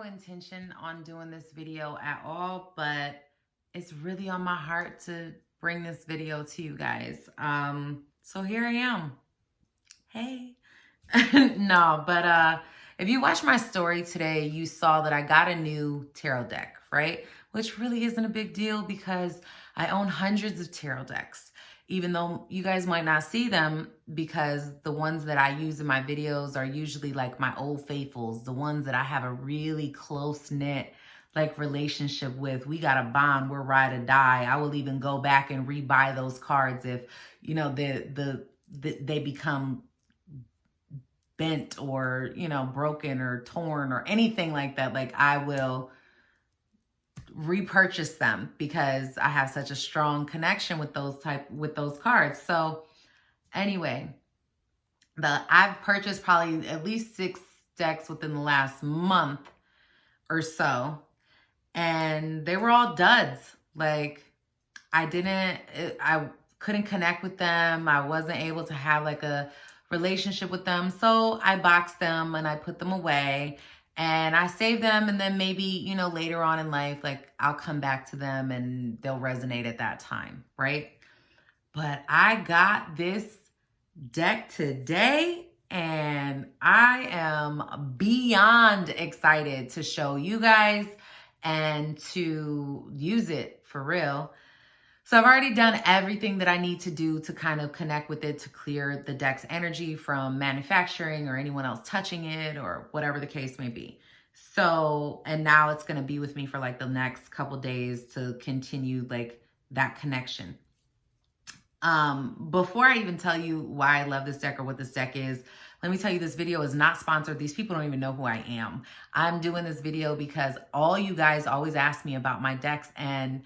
intention on doing this video at all, but it's really on my heart to bring this video to you guys. So here I am. Hey. No, but if you watched my story today, you saw that I got a new tarot deck, right? Which really isn't a big deal because I own hundreds of tarot decks, even though you guys might not see them because the ones that I use in my videos are usually like my old faithfuls, the ones that I have a really close-knit like relationship with. We got a bond, we're ride or die. I will even go back and rebuy those cards if, you know, they become bent or, you know, broken or torn or anything like that. Like I will repurchase them because I have such a strong connection with those cards. So anyway, I've purchased probably at least 6 decks within the last month or so, and they were all duds. Like I couldn't connect with them. I wasn't able to have like a relationship with them. So I boxed them and I put them away and I saved them. And then maybe, you know, later on in life, like I'll come back to them and they'll resonate at that time, right? But I got this deck today and I am beyond excited to show you guys and to use it for real. So I've already done everything that I need to do to kind of connect with it to clear the deck's energy from manufacturing or anyone else touching it or whatever the case may be. So, and now it's going to be with me for like the next couple days to continue like that connection. Before I even tell you why I love this deck or what this deck is, let me tell you this video is not sponsored. These people don't even know who I am. I'm doing this video because all you guys always ask me about my decks, and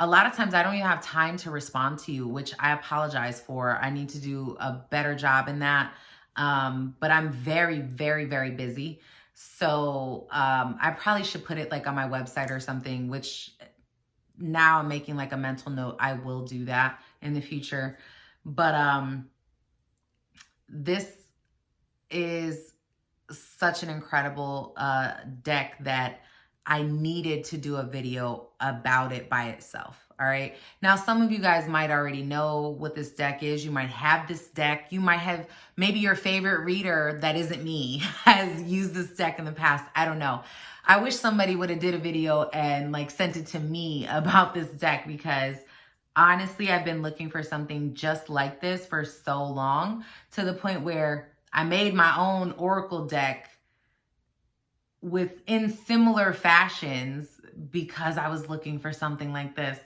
a lot of times I don't even have time to respond to you, which I apologize for. I need to do a better job in that. But I'm very, very, very busy. So I probably should put it like on my website or something, which now I'm making like a mental note. I will do that in the future. But this is such an incredible deck that I needed to do a video about it by itself. All right. Now, some of you guys might already know what this deck is. You might have this deck. You might have maybe your favorite reader that isn't me has used this deck in the past. I don't know. I wish somebody would have did a video and like sent it to me about this deck because honestly, I've been looking for something just like this for so long to the point where I made my own Oracle deck within similar fashions because I was looking for something like this,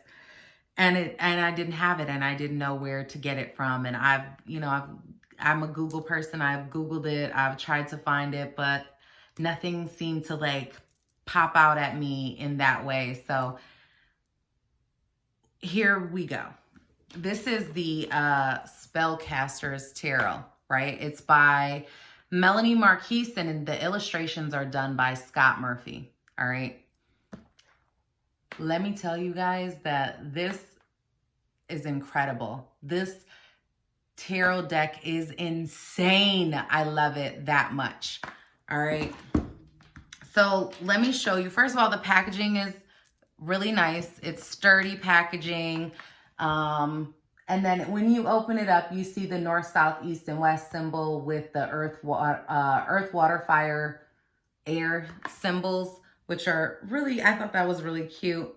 and I didn't have it and I didn't know where to get it from. And I'm a Google person. I've Googled it. I've tried to find it, but nothing seemed to like pop out at me in that way. So here we go. This is the Spellcasters Tarot, right? It's by Melanie Marquise, and the illustrations are done by Scott Murphy. All right. Let me tell you guys that this is incredible. This tarot deck is insane. I love it that much. All right. So let me show you. First of all, the packaging is really nice. It's sturdy packaging. And then when you open it up, you see the north, south, east, and west symbol with the earth, water, fire, air symbols, which are really, I thought that was really cute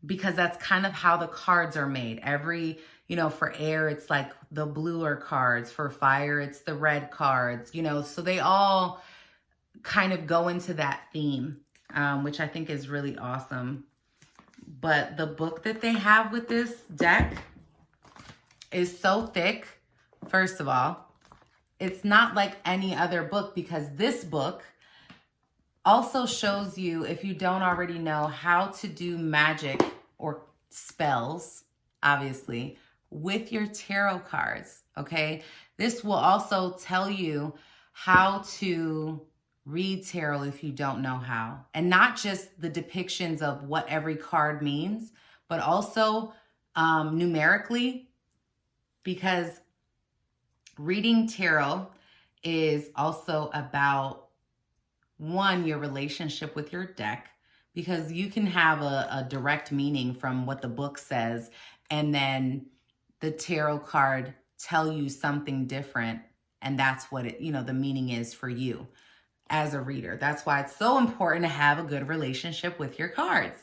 because that's kind of how the cards are made. For air, it's like the bluer cards. For fire, it's the red cards, so they all kind of go into that theme, which I think is really awesome. But the book that they have with this deck is so thick. First of all, it's not like any other book because this book also shows you, if you don't already know, how to do magic or spells, obviously, with your tarot cards, okay? This will also tell you how to read tarot if you don't know how. And not just the depictions of what every card means, but also numerically, because reading tarot is also about one, your relationship with your deck, because you can have a direct meaning from what the book says, and then the tarot card tell you something different, and that's what it, the meaning is for you as a reader. That's why it's so important to have a good relationship with your cards.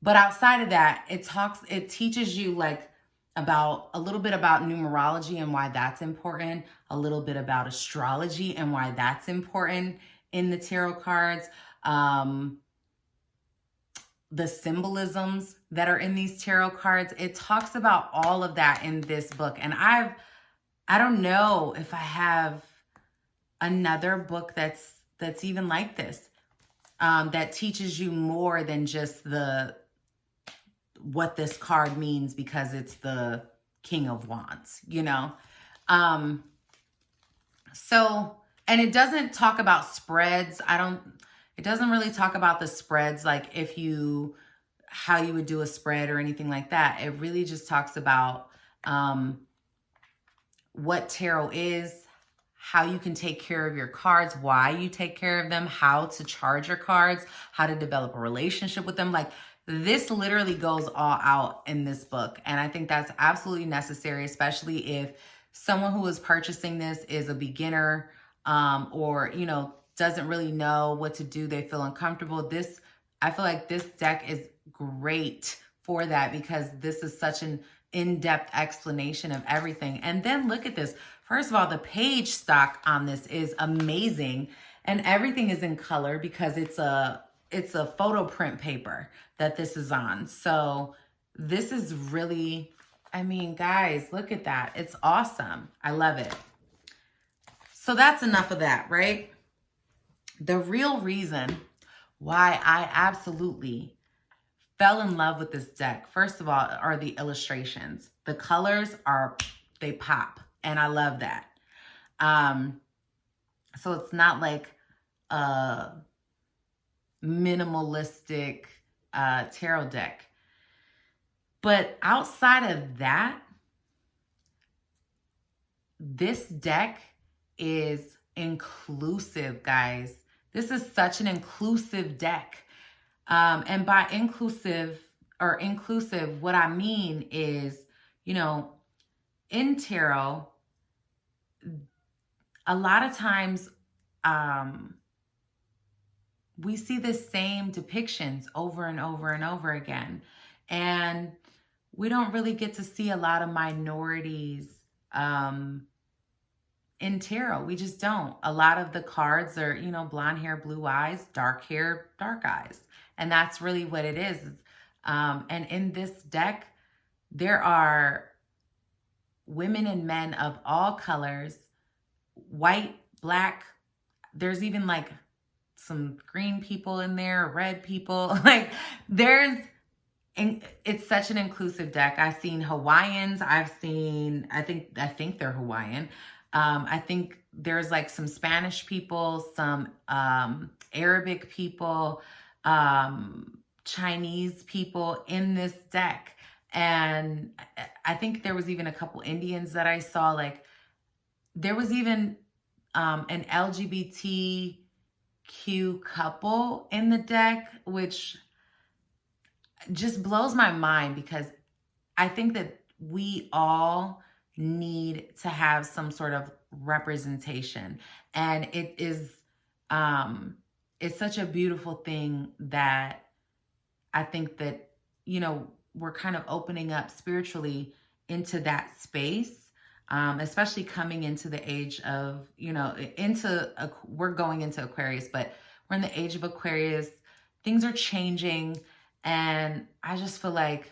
But outside of that, it teaches you like a little bit about numerology and why that's important, a little bit about astrology and why that's important in the tarot cards, the symbolisms that are in these tarot cards. It talks about all of that in this book. And I don't know if I have another book that's even like this, that teaches you more than just what this card means because it's the King of Wands, So, and it doesn't talk about spreads. It doesn't really talk about the spreads, like how you would do a spread or anything like that. It really just talks about what tarot is, how you can take care of your cards, why you take care of them, how to charge your cards, how to develop a relationship with them. Like, this literally goes all out in this book. And I think that's absolutely necessary, especially if someone who is purchasing this is a beginner, or, doesn't really know what to do. They feel uncomfortable. I feel like this deck is great for that, because this is such an in-depth explanation of everything. And then look at this. First of all, the page stock on this is amazing, and everything is in color because it's a photo print paper that this is on. So this is really, guys, look at that. It's awesome. I love it. So that's enough of that, right? The real reason why I absolutely fell in love with this deck, first of all, are the illustrations. The colors they pop, and I love that. So it's not like a minimalistic tarot deck. But outside of that, this deck is inclusive, guys. This is such an inclusive deck. And by inclusive, what I mean is, in tarot, a lot of times we see the same depictions over and over and over again. And we don't really get to see a lot of minorities in tarot. We just don't. A lot of the cards are, blonde hair, blue eyes, dark hair, dark eyes. And that's really what it is. And in this deck, there are women and men of all colors, white, black. There's even like some green people in there, red people. Like, it's such an inclusive deck. I've seen Hawaiians. I think they're Hawaiian. I think there's like some Spanish people, some Arabic people, Chinese people in this deck. And I think there was even a couple Indians that I saw. Like, there was even an LGBTQ couple in the deck, which just blows my mind, because I think that we all need to have some sort of representation. And it is, it's such a beautiful thing that I think that, we're kind of opening up spiritually into that space, especially coming into the age of, we're going into Aquarius, but we're in the age of Aquarius. Things are changing. And I just feel like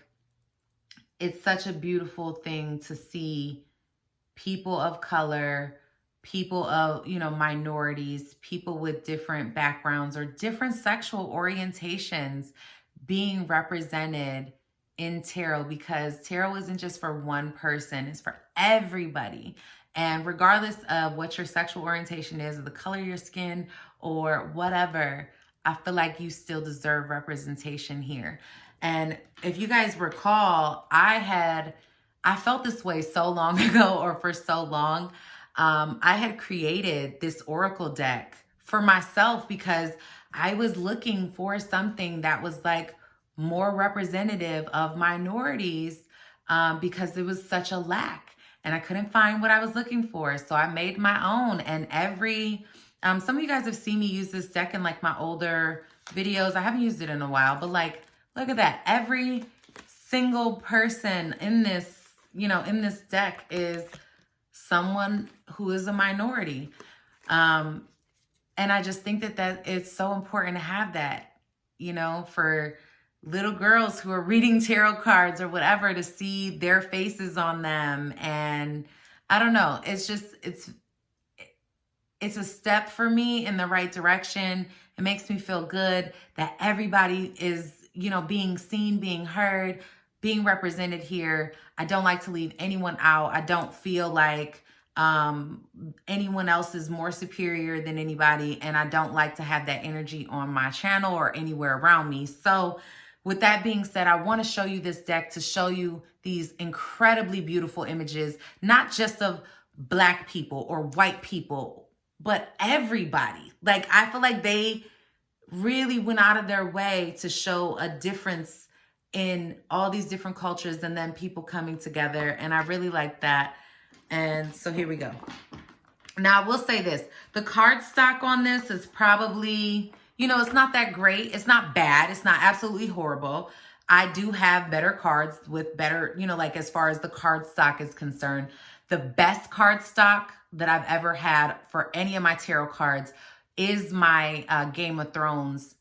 it's such a beautiful thing to see people of color, people of, minorities, people with different backgrounds or different sexual orientations being represented in tarot, because tarot isn't just for one person, it's for everybody. And regardless of what your sexual orientation is, or the color of your skin, or whatever, I feel like you still deserve representation here. And if you guys recall, I felt this way so long ago, or for so long. I had created this oracle deck for myself, because I was looking for something that was like more representative of minorities, because there was such a lack and I couldn't find what I was looking for. So I made my own, and some of you guys have seen me use this deck in like my older videos. I haven't used it in a while, but like, look at that. Every single person in this, in this deck is someone who is a minority. And I just think that it's so important to have that, for little girls who are reading tarot cards or whatever, to see their faces on them. And I don't know, it's a step for me in the right direction. It makes me feel good that everybody is, being seen, being heard, being represented here. I don't like to leave anyone out. I don't feel like anyone else is more superior than anybody. And I don't like to have that energy on my channel or anywhere around me. So with that being said, I want to show you this deck to show you these incredibly beautiful images, not just of Black people or white people, but everybody. Like, I feel like they really went out of their way to show a difference in all these different cultures and then people coming together. And I really like that. And so here we go. Now, I will say this. The card stock on this is probably, it's not that great. It's not bad. It's not absolutely horrible. I do have better cards with better, like as far as the card stock is concerned. The best card stock that I've ever had for any of my tarot cards is my Game of Thrones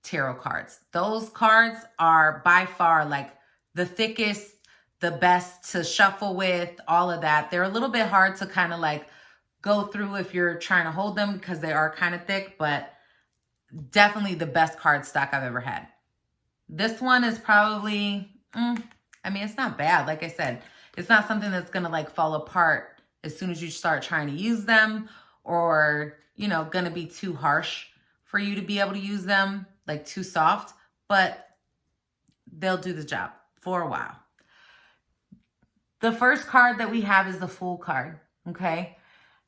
tarot cards. Those cards are by far like the thickest, the best to shuffle with, all of that. They're a little bit hard to kind of like go through if you're trying to hold them because they are kind of thick, but definitely the best card stock I've ever had. This one is probably, it's not bad. Like I said, it's not something that's going to like fall apart as soon as you start trying to use them, or, going to be too harsh for you to be able to use them, like too soft, but they'll do the job for a while. The first card that we have is the Fool card, okay?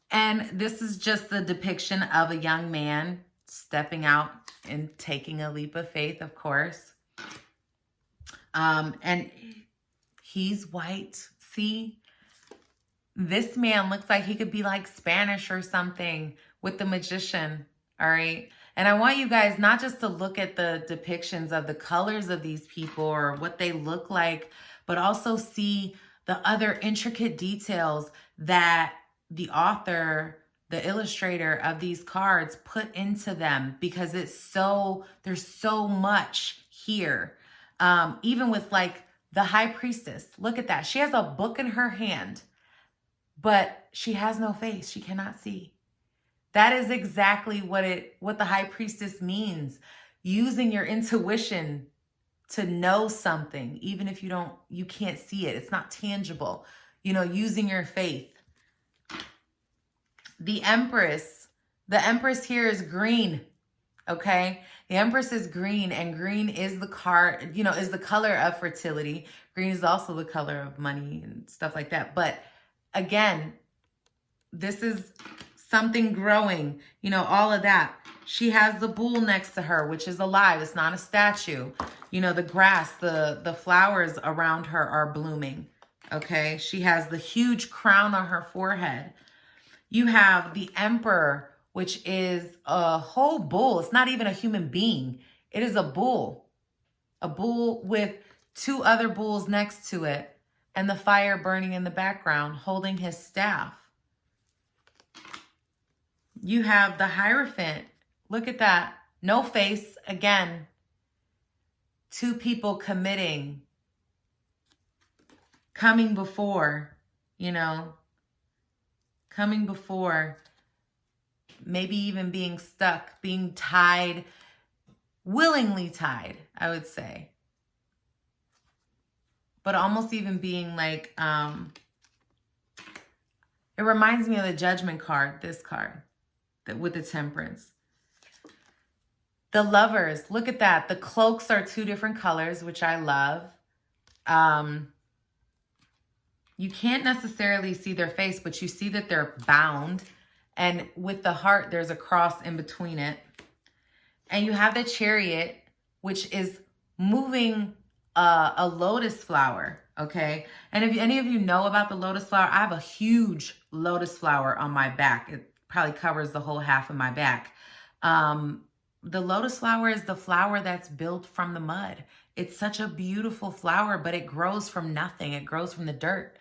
And this is just the depiction of a young man stepping out and taking a leap of faith, of course. And he's white. See? This man looks like he could be like Spanish or something with the Magician, all right? And I want you guys not just to look at the depictions of the colors of these people or what they look like, but also see the other intricate details that the author, the illustrator of these cards put into them, because there's so much here. Even with like the High Priestess, look at that. She has a book in her hand, but she has no face. She cannot see. That is exactly what the High Priestess means. Using your intuition to know something, even if you can't see it. It's not tangible. Using your faith. The Empress here is green, okay? The Empress is green, and green is the card, is the color of fertility. Green is also the color of money and stuff like that. But again, this is something growing, all of that. She has the bull next to her, which is alive. It's not a statue. The grass, the flowers around her are blooming, okay? She has the huge crown on her forehead. You have the Emperor, which is a whole bull. It's not even a human being. It is a bull. A bull with two other bulls next to it, and the fire burning in the background, holding his staff. You have the Hierophant. Look at that. No face. Again, two people committing, coming before, coming before, maybe even being stuck, being tied, willingly tied, I would say. But almost even being like, it reminds me of the Judgment card, this card, with the Temperance. The Lovers, look at that. The cloaks are two different colors, which I love. You can't necessarily see their face, but you see that they're bound And with the heart, there's a cross in between it. And you have the Chariot, which is moving a lotus flower, okay? And if any of you know about the lotus flower, I have a huge lotus flower on my back. It probably covers the whole half of my back. The lotus flower is the flower that's built from the mud. It's such a beautiful flower, but it grows from nothing. It grows from the dirt.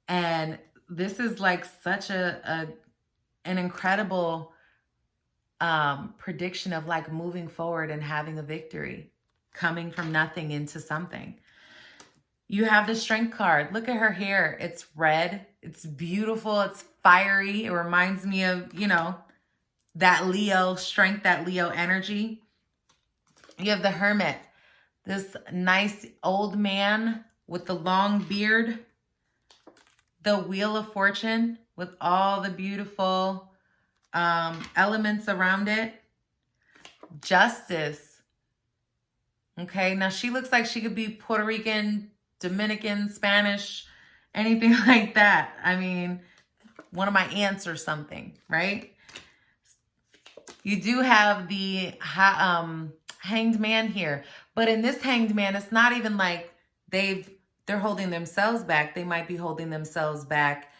And this is like such an incredible prediction of like moving forward and having a victory, coming from nothing into something. You have the Strength card. Look at her hair. It's red. It's beautiful. It's fiery. It reminds me of, you know, that Leo strength, that Leo energy. You have the Hermit, this nice old man with the long beard. The Wheel of Fortune with all the beautiful elements around it. Justice. Okay, now she looks like she could be Puerto Rican, Dominican, Spanish, anything like that. I mean, one of my aunts or something, right? You do have the Hanged Man here. But in this Hanged Man, it's not even like they're holding themselves back. They might be holding themselves back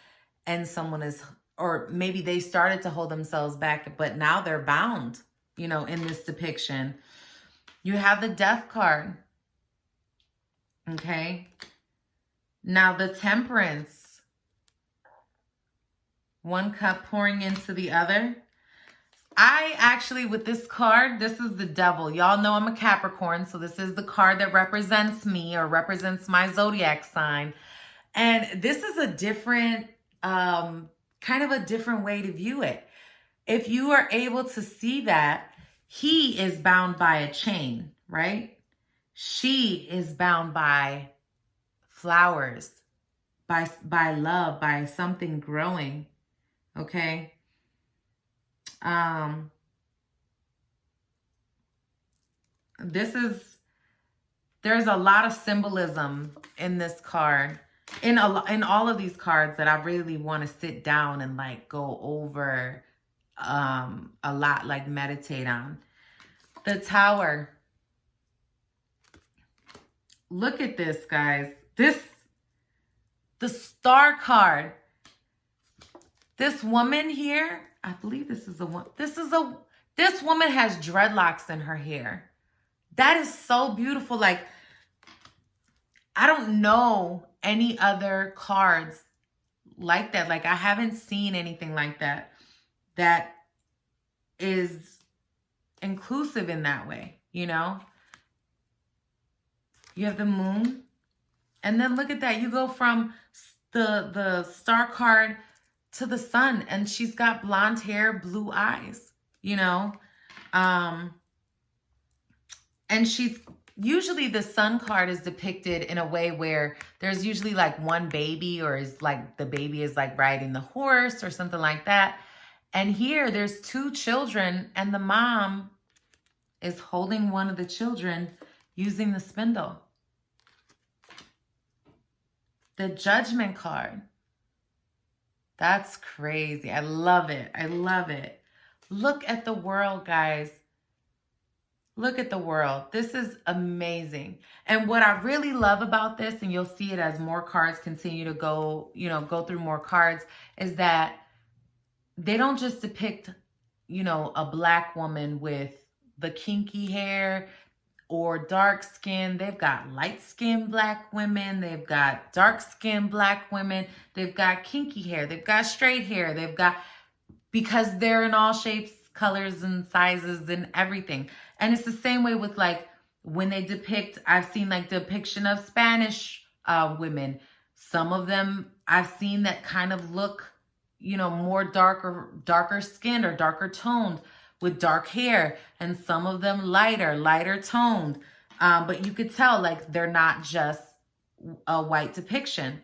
and someone is, or maybe they started to hold themselves back, but now they're bound, you know, in this depiction. You have the Death card. Okay. Now the Temperance. One cup pouring into the other. I actually, with this card, this is the Devil. Y'all know I'm a Capricorn, so this is the card that represents me or represents my zodiac sign. And this is a different, kind of a different way to view it. If you are able to see that, he is bound by a chain, right? She is bound by flowers, by love, by something growing, okay? There's a lot of symbolism in this card, in all of these cards that I really want to sit down and like go over a lot, like meditate on. The Tower. Look at this, guys. The Star card. This woman here, I believe this is this woman has dreadlocks in her hair. That is so beautiful. Like, I don't know any other cards like that. Like, I haven't seen anything like that that is inclusive in that way, you know? You have the Moon. And then look at that. You go from the Star card to the Sun, and she's got blonde hair, blue eyes, you know? And she's usually, the Sun card is depicted in a way where there's usually like one baby, or is like the baby is like riding the horse or something like that. And here there's two children, and the mom is holding one of the children using the spindle. The Judgment card. That's crazy. I love it. I love it. Look at the world, guys. Look at the world. This is amazing. And what I really love about this, and you'll see it as more cards continue to go, you know, go through more cards, is that they don't just depict, you know, a Black woman with the kinky hair or dark skin. They've got light-skinned Black women. They've got dark-skinned Black women. They've got kinky hair. They've got straight hair. They've got, because they're in all shapes, colors, and sizes and everything. And it's the same way with like when they depict, I've seen like depiction of Spanish women. Some of them I've seen that kind of look, you know, more darker skinned or darker toned with dark hair, and some of them lighter toned. But you could tell like they're not just a white depiction.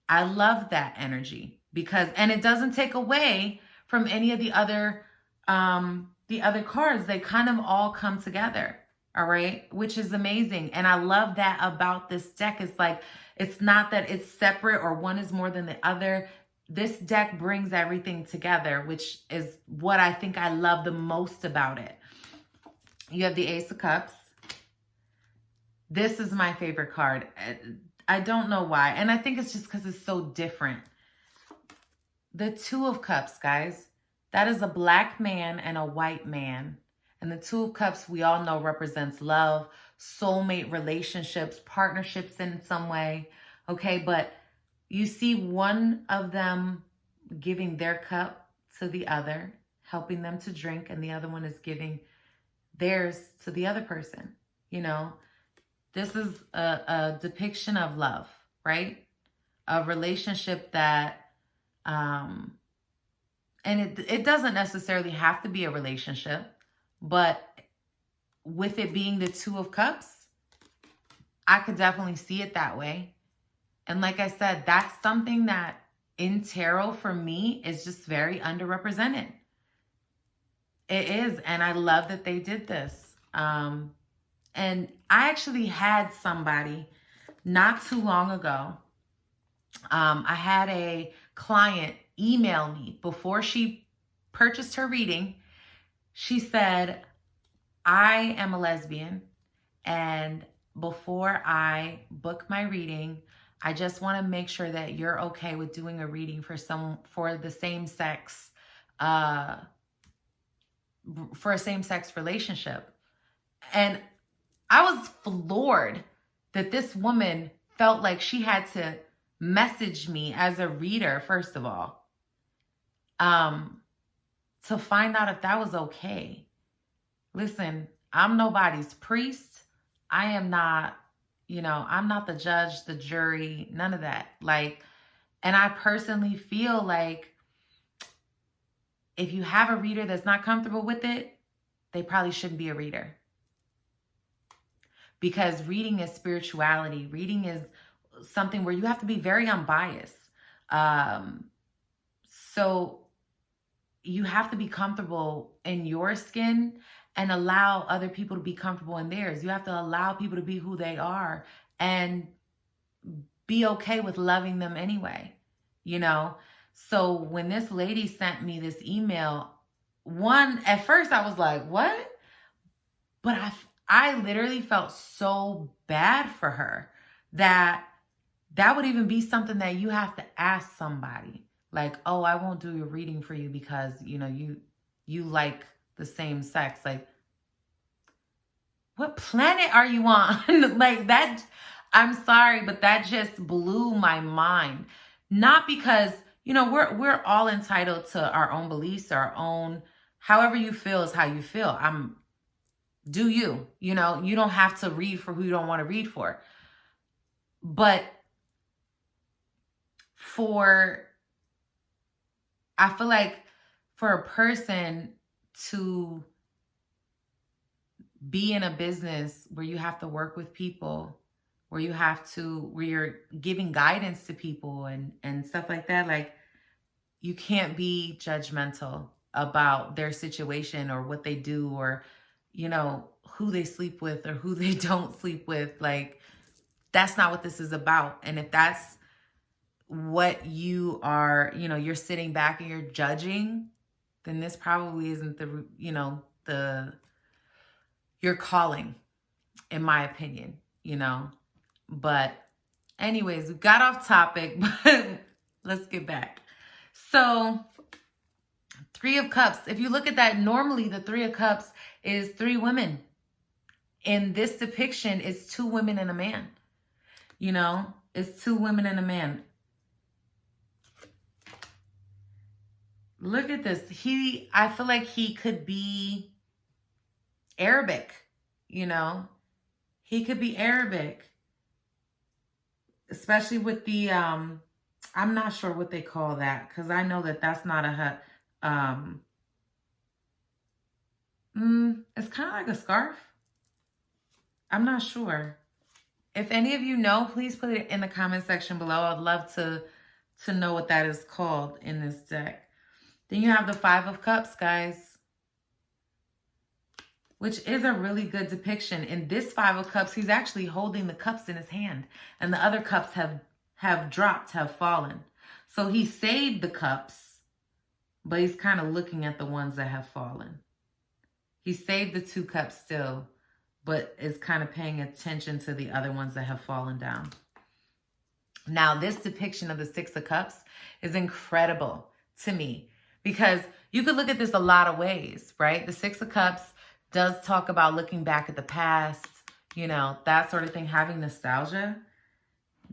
I love that energy because, and it doesn't take away from any of the other cards. They kind of all come together, all right, which is amazing. And I love that about this deck. It's like, it's not that it's separate or one is more than the other. this deck brings everything together, which is what I think I love the most about it. You have the Ace of Cups. This is my favorite card. I don't know why. And I think it's just because it's so different. The Two of Cups, guys. That is a black man and a white man. And the Two of Cups, we all know, represents love, soulmate relationships, partnerships in some way. Okay, but you see one of them giving their cup to the other, helping them to drink, and the other one is giving theirs to the other person. You know, this is a depiction of love, right? A relationship that, and it doesn't necessarily have to be a relationship, but with it being the Two of Cups, I could definitely see it that way. And like I said, that's something that in tarot for me is just very underrepresented. It is. And I love that they did this. And I actually had somebody not too long ago. I had a client email me before she purchased her reading. She said, I am a lesbian, and before I book my reading, I just want to make sure that you're okay with doing a reading for the same sex, for a same-sex relationship. And I was floored that this woman felt like she had to message me as a reader, first of all, to find out if that was okay. Listen, I'm nobody's priest. I am not, I'm not the judge, the jury, none of that. And I personally feel like if you have a reader that's not comfortable with it, they probably shouldn't be a reader. Because reading is spirituality. Reading is something where you have to be very unbiased. So you have to be comfortable in your skin and allow other people to be comfortable in theirs. You have to allow people to be who they are and be okay with loving them anyway, So when this lady sent me this email, at first I was like, what? But I literally felt so bad for her that would even be something that you have to ask somebody. Like, oh, I won't do your reading for you because, you like the same sex. Like, what planet are you on? Like that, I'm sorry, but that just blew my mind. Not because, we're all entitled to our own beliefs, our own, however you feel is how you feel. Do you, you don't have to read for who you don't want to read for. But I feel like for a person to be in a business where you have to work with people, where you're giving guidance to people and stuff like that, like you can't be judgmental about their situation or what they do or, who they sleep with or who they don't sleep with. Like, that's not what this is about. And if that's what you are, you're sitting back and you're judging, then this probably isn't your calling, in my opinion, But anyways, we got off topic, but let's get back. So Three of Cups, if you look at that, normally the Three of Cups is 3 women. In this depiction, it's 2 women and a man. It's 2 women and a man. Look at this. I feel like he could be Arabic, He could be Arabic. Especially with the, I'm not sure what they call that, because I know that that's not it's kind of like a scarf. I'm not sure. If any of you know, please put it in the comment section below. I'd love to know what that is called in this deck. Then you have the 5 of Cups, guys, which is a really good depiction. In this 5 of Cups, he's actually holding the cups in his hand, and the other cups have dropped, have fallen. So he saved the cups, but he's kind of looking at the ones that have fallen. He saved the 2 cups still, but is kind of paying attention to the other ones that have fallen down. Now, this depiction of the 6 of Cups is incredible to me because you could look at this a lot of ways, right? The 6 of Cups does talk about looking back at the past, you know, that sort of thing, having nostalgia.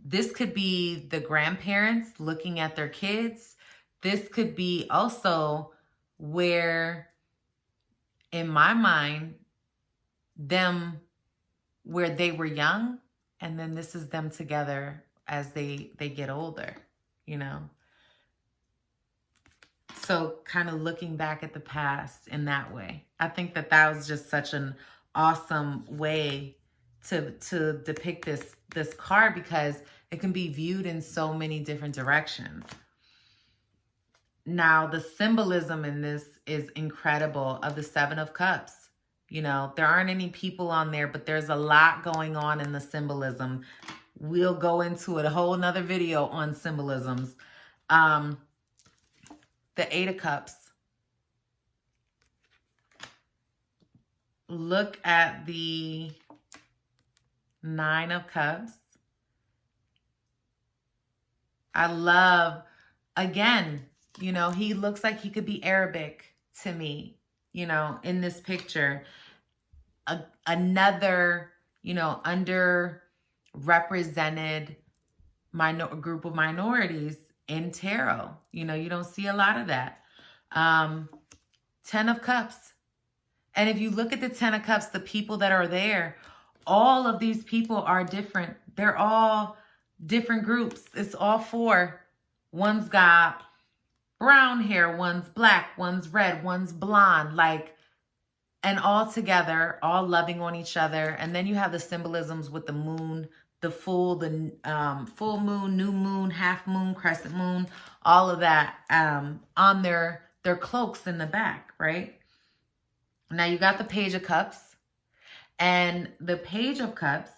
This could be the grandparents looking at their kids. This could be also where, in my mind, where they were young, and then this is them together as they get older, you know. So kind of looking back at the past in that way. I think that was just such an awesome way to depict this card because it can be viewed in so many different directions. Now, the symbolism in this is incredible of the 7 of Cups. You know, there aren't any people on there, but there's a lot going on in the symbolism. We'll go into it, a whole nother video on symbolisms. The 8 of Cups. Look at the 9 of Cups. I love, again, you know, he looks like he could be Arabic to me, you know, in this picture. Another, you know, underrepresented group of minorities in tarot. You know, you don't see a lot of that. 10 of Cups. And if you look at the 10 of Cups, the people that are there, all of these people are different. They're all different groups. It's all 4. One's got brown hair, one's black, one's red, one's blonde, like, and all together, all loving on each other. And then you have the symbolisms with the moon, the full moon, new moon, half moon, crescent moon, all of that on their cloaks in the back, right? Now you got the Page of Cups, and the Page of Cups,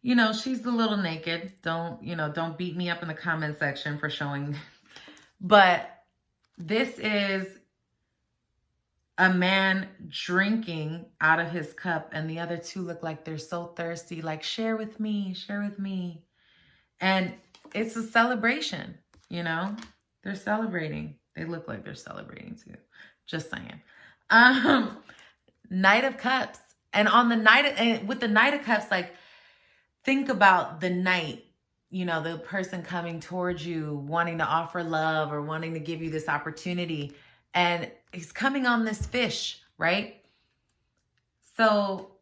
you know, she's a little naked. Don't beat me up in the comment section for showing, but this is a man drinking out of his cup, and the other 2 look like they're so thirsty, like, share with me, share with me. And it's a celebration, you know? They're celebrating. They look like they're celebrating too. Just saying. Knight of Cups. And on the with the Knight of Cups, like, think about the knight, you know, the person coming towards you, wanting to offer love or wanting to give you this opportunity. And he's coming on this fish, right? So,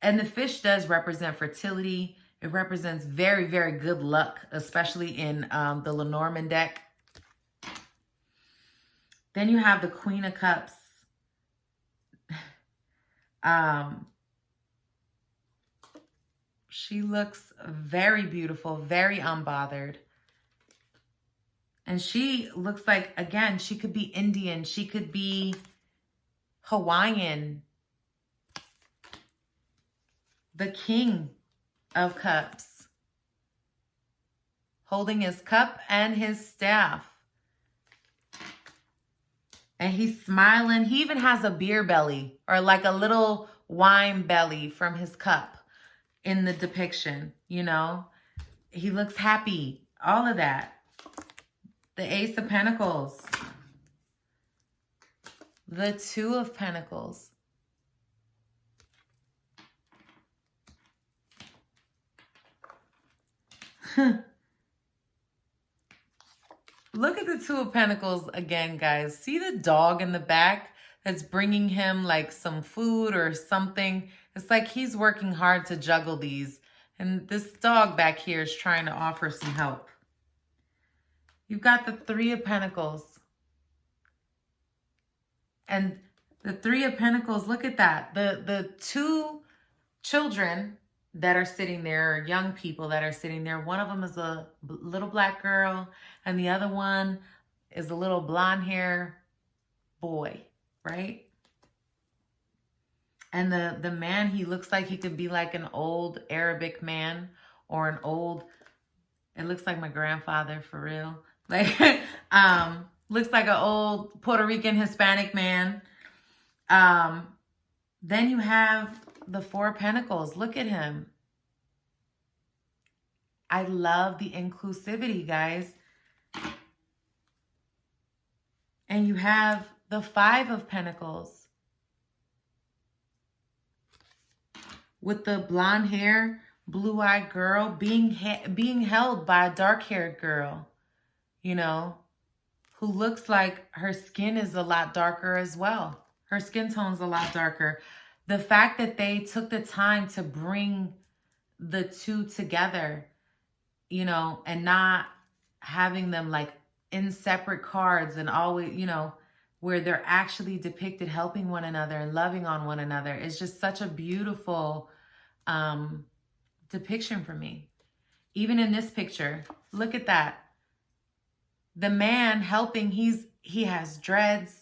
and the fish does represent fertility. It represents very, very good luck, especially in the Lenormand deck. Then you have the Queen of Cups. She looks very beautiful, very unbothered. And she looks like, again, she could be Indian. She could be Hawaiian. The King of Cups, holding his cup and his staff. And he's smiling. He even has a beer belly, or like a little wine belly from his cup in the depiction, you know. He looks happy, all of that. The Ace of Pentacles. The 2 of Pentacles. Look at the 2 of Pentacles again, guys. See the dog in the back that's bringing him like some food or something? It's like he's working hard to juggle these. And this dog back here is trying to offer some help. You've got the 3 of Pentacles. And the 3 of Pentacles, look at that. The 2 children that are sitting there, young people that are sitting there, one of them is a little black girl, and the other one is a little blonde hair boy, right? And the man, he looks like he could be like an old Arabic man or an old, it looks like my grandfather for real. Like, looks like an old Puerto Rican Hispanic man. Then you have the Four of Pentacles. Look at him. I love the inclusivity, guys. And you have the Five of Pentacles with the blonde hair, blue-eyed girl being held by a dark-haired girl, you know, who looks like her skin is a lot darker as well. Her skin tone's a lot darker. The fact that they took the time to bring the two together, you know, and not having them like in separate cards and always, you know, where they're actually depicted helping one another and loving on one another is just such a beautiful depiction for me. Even in this picture, look at that. The man helping, he has dreads.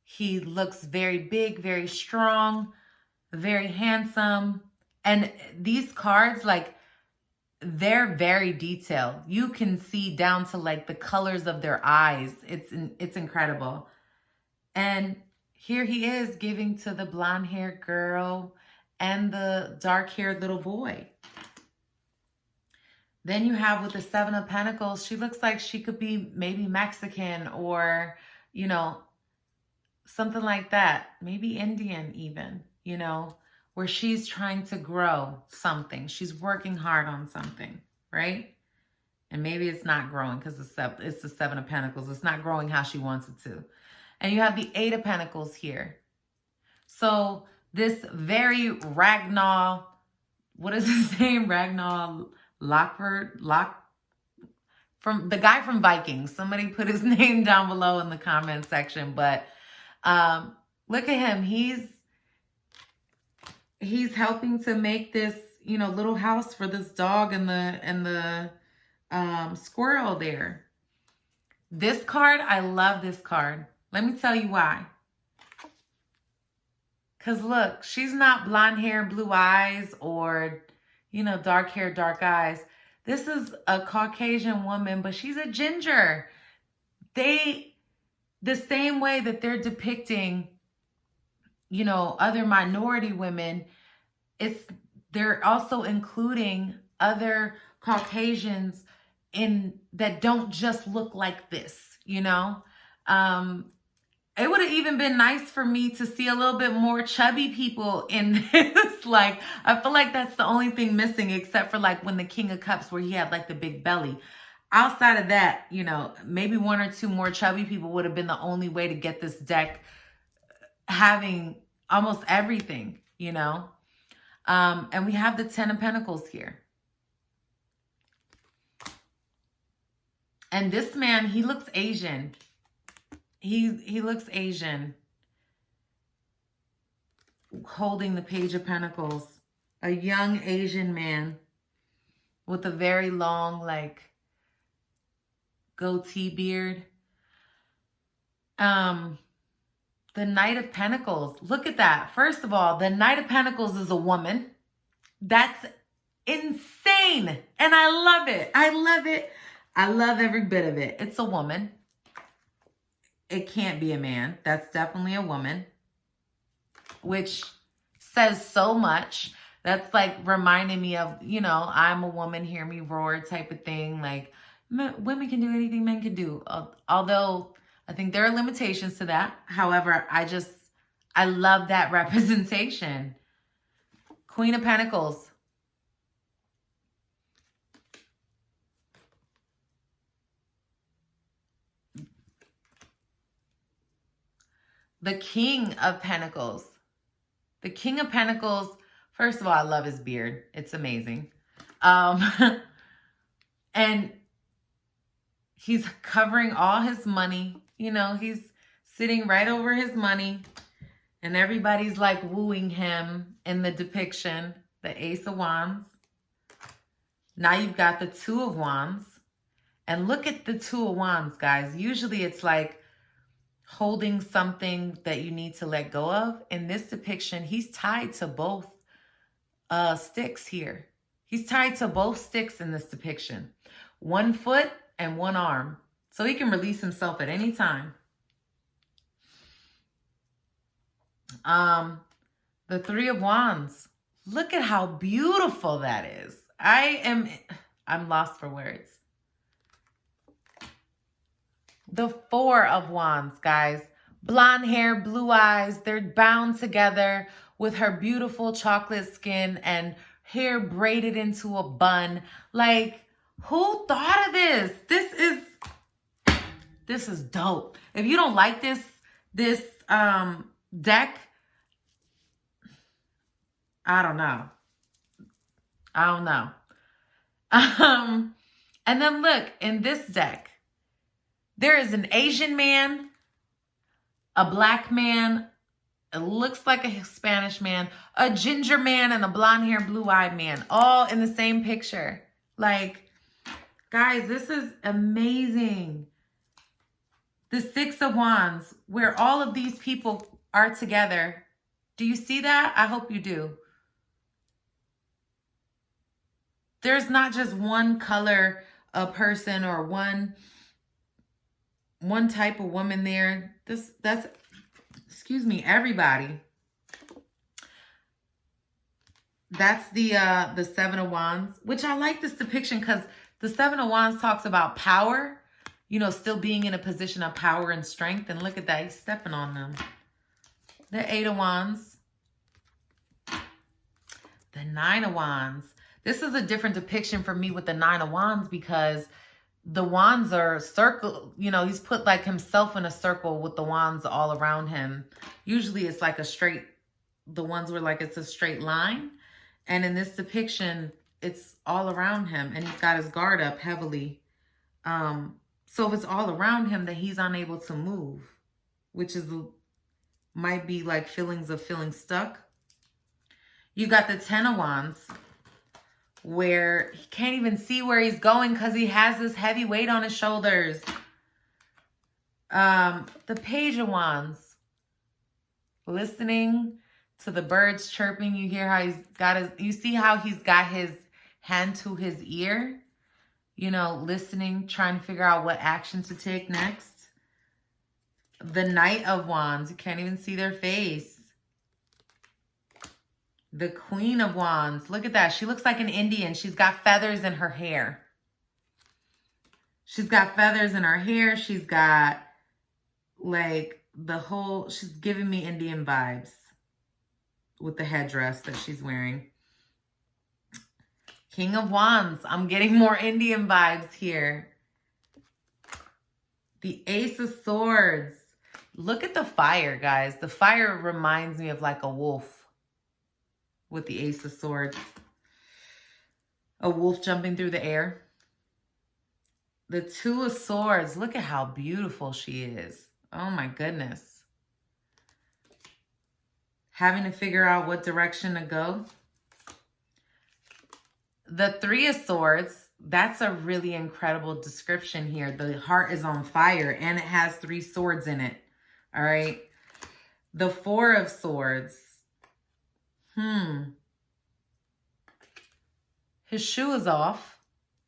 He looks very big, very strong, very handsome. And these cards, like, they're very detailed. You can see down to like the colors of their eyes. It's incredible. And here he is giving to the blonde-haired girl and the dark-haired little boy. Then you have with the Seven of Pentacles, she looks like she could be maybe Mexican or, you know, something like that. Maybe Indian even, you know, where she's trying to grow something. She's working hard on something, right? And maybe it's not growing because it's the Seven of Pentacles. It's not growing how she wants it to. And you have the Eight of Pentacles here. So this very Ragnar, what is his name? Ragnar from the guy from Vikings. Somebody put his name down below in the comment section. But look at him. He's helping to make this, you know, little house for this dog and the squirrel there. This card, I love this card. Let me tell you why. Because look, she's not blonde hair, blue eyes, or, you know, dark hair, dark eyes. This is a Caucasian woman, but she's a ginger. The same way that they're depicting, you know, other minority women, they're also including other Caucasians that don't just look like this, you know. It would have even been nice for me to see a little bit more chubby people in this. Like, I feel like that's the only thing missing, except for like when the King of Cups, where he had like the big belly. Outside of that, you know, maybe one or two more chubby people would have been the only way to get this deck having almost everything, you know. And we have the Ten of Pentacles here. And this man, he looks Asian. He looks Asian, holding the Page of Pentacles. A young Asian man with a very long, like, goatee beard. The Knight of Pentacles. Look at that. First of all, the Knight of Pentacles is a woman. That's insane. And I love it. I love it. I love every bit of it. It's a woman. It can't be a man. That's definitely a woman, which says so much. That's like reminding me of, you know, I'm a woman, hear me roar type of thing. Like, women can do anything men can do. Although I think there are limitations to that. However, I love that representation. Queen of Pentacles. The King of Pentacles. The King of Pentacles, first of all, I love his beard. It's amazing. And he's covering all his money. You know, he's sitting right over his money. And everybody's like wooing him in the depiction. The Ace of Wands. Now you've got the Two of Wands. And look at the Two of Wands, guys. Usually it's like holding something that you need to let go of. In this depiction, he's tied to both sticks here. He's tied to both sticks in this depiction. One foot and one arm. So he can release himself at any time. The Three of Wands. Look at how beautiful that is. I'm lost for words. The Four of Wands, guys. Blonde hair, blue eyes. They're bound together with her beautiful chocolate skin and hair braided into a bun. Like, who thought of this? This is dope. If you don't like this deck, I don't know. And then look, in this deck, there is an Asian man, a black man, it looks like a Spanish man, a ginger man, and a blonde hair, blue-eyed man, all in the same picture. Like, guys, this is amazing. The Six of Wands, where all of these people are together. Do you see that? I hope you do. There's not just one color of person or one type of woman there. That's excuse me, everybody. That's the Seven of Wands, which I like this depiction because the Seven of Wands talks about power, you know, still being in a position of power and strength. And look at that, he's stepping on them. The Eight of Wands. The Nine of Wands. This is a different depiction for me with the Nine of Wands because the wands are circle, you know, he's put like himself in a circle with the wands all around him. Usually it's like a straight, the ones where like it's a straight line. And in this depiction, it's all around him and he's got his guard up heavily. So if it's all around him, that he's unable to move, which is might be like feelings of feeling stuck. You got the Ten of Wands, where he can't even see where he's going because he has this heavy weight on his shoulders. The Page of Wands, listening to the birds chirping. You hear how he's got you see how he's got his hand to his ear, you know, listening, trying to figure out what action to take next. The Knight of Wands, you can't even see their face. The Queen of Wands. Look at that. She looks like an Indian. She's got feathers in her hair. She's got feathers in her hair. She's got like she's giving me Indian vibes with the headdress that she's wearing. King of Wands. I'm getting more Indian vibes here. The Ace of Swords. Look at the fire, guys. The fire reminds me of like a wolf. With the Ace of Swords. A wolf jumping through the air. The Two of Swords. Look at how beautiful she is. Oh my goodness. Having to figure out what direction to go. The Three of Swords. That's a really incredible description here. The heart is on fire and it has 3 swords in it. All right. The Four of Swords. His shoe is off.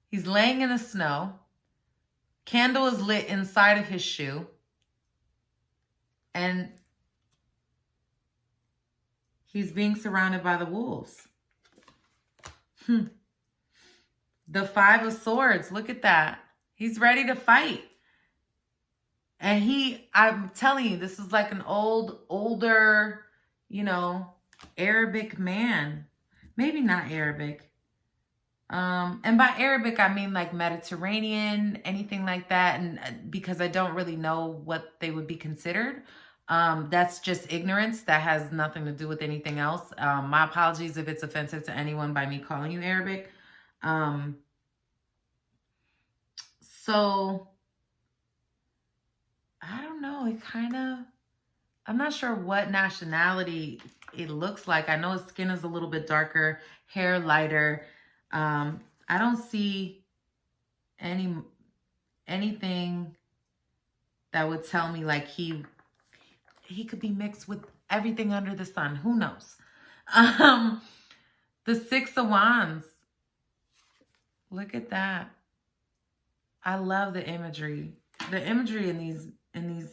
He's laying in the snow. Candle is lit inside of his shoe. And he's being surrounded by the wolves. The Five of Swords. Look at that. He's ready to fight. And I'm telling you, this is like an older, you know, Arabic man. Maybe not Arabic. And by Arabic, I mean like Mediterranean, anything like that. And because I don't really know what they would be considered. That's just ignorance. That has nothing to do with anything else. My apologies if it's offensive to anyone by me calling you Arabic. So I don't know. It kind of, I'm not sure what nationality it looks like. I know his skin is a little bit darker, hair lighter. I don't see anything that would tell me like he could be mixed with everything under the sun. Who knows? The Six of Wands. Look at that. I love the imagery. the imagery in these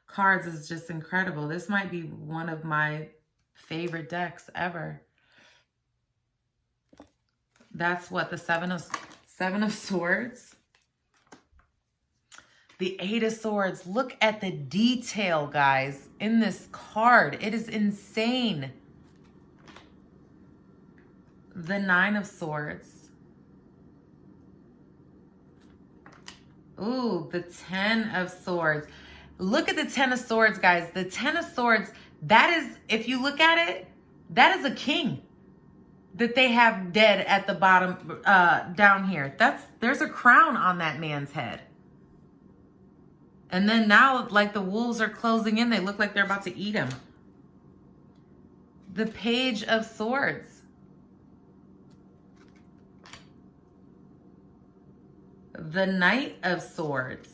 cards is just incredible. This might be one of my favorite decks ever. That's what the Seven of Swords. The Eight of Swords. Look at the detail, guys, in this card. It is insane. The Nine of Swords. Ooh, the Ten of Swords. Look at the Ten of Swords, guys. The Ten of Swords, that is, if you look at it, that is a king that they have dead at the bottom, down here. There's a crown on that man's head. And then now, like, the wolves are closing in. They look like they're about to eat him. The Page of Swords. The Knight of Swords.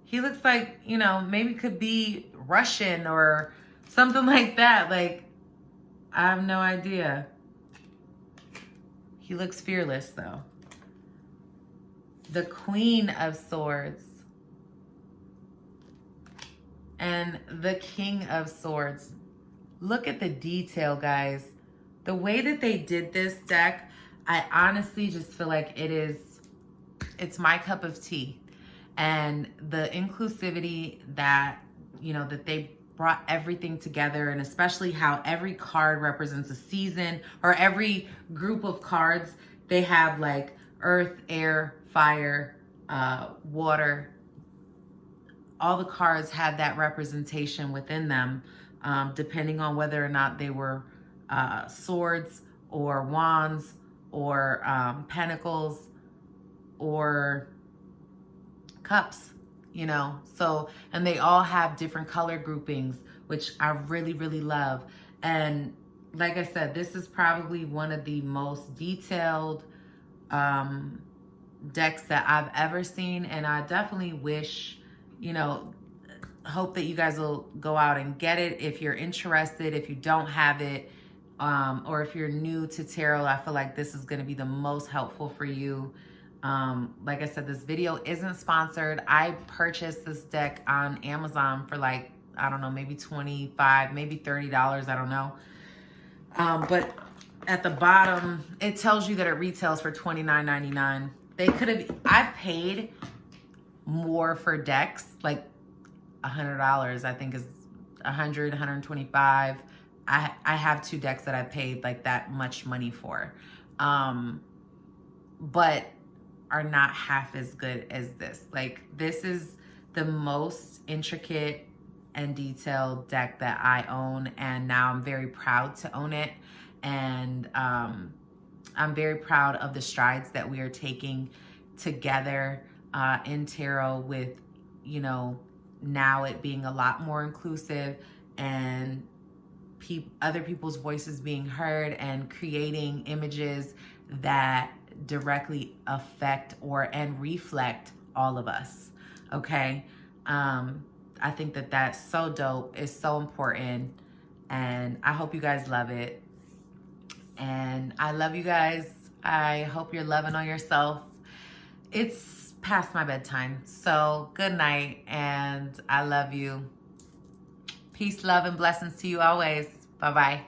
He looks like, you know, maybe could be Russian or something like that. Like, I have no idea. He looks fearless, though. The Queen of Swords. And the King of Swords. Look at the detail, guys. The way that they did this deck, I honestly just feel like it's my cup of tea. And the inclusivity that, you know, that they brought everything together, and especially how every card represents a season, or every group of cards, they have like earth, air, fire, water. All the cards have that representation within them, depending on whether or not they were swords or wands or pentacles or cups, you know. So, and they all have different color groupings, which I really, really love. And like I said, this is probably one of the most detailed decks that I've ever seen. And I definitely wish, you know, hope that you guys will go out and get it if you're interested. If you don't have it, or if you're new to tarot, I feel like this is going to be the most helpful for you. Like I said, this video isn't sponsored. I purchased this deck on Amazon for like, I don't know, maybe $25, maybe $30, I don't know. But at the bottom, it tells you that it retails for $29.99. They could have, I've paid more for decks, like $100, I think is $100, $125. I have two decks that I paid like that much money for, but are not half as good as this. Like, this is the most intricate and detailed deck that I own, and now I'm very proud to own it. And I'm very proud of the strides that we are taking together in tarot, with, you know, now it being a lot more inclusive, and other people's voices being heard, and creating images that directly affect and reflect all of us. Okay. I think that that's so dope. It's so important, and I hope you guys love it. And I love you guys. I hope you're loving on yourself. It's past my bedtime, so good night, and I love you. Peace, love, and blessings to you always. Bye-bye.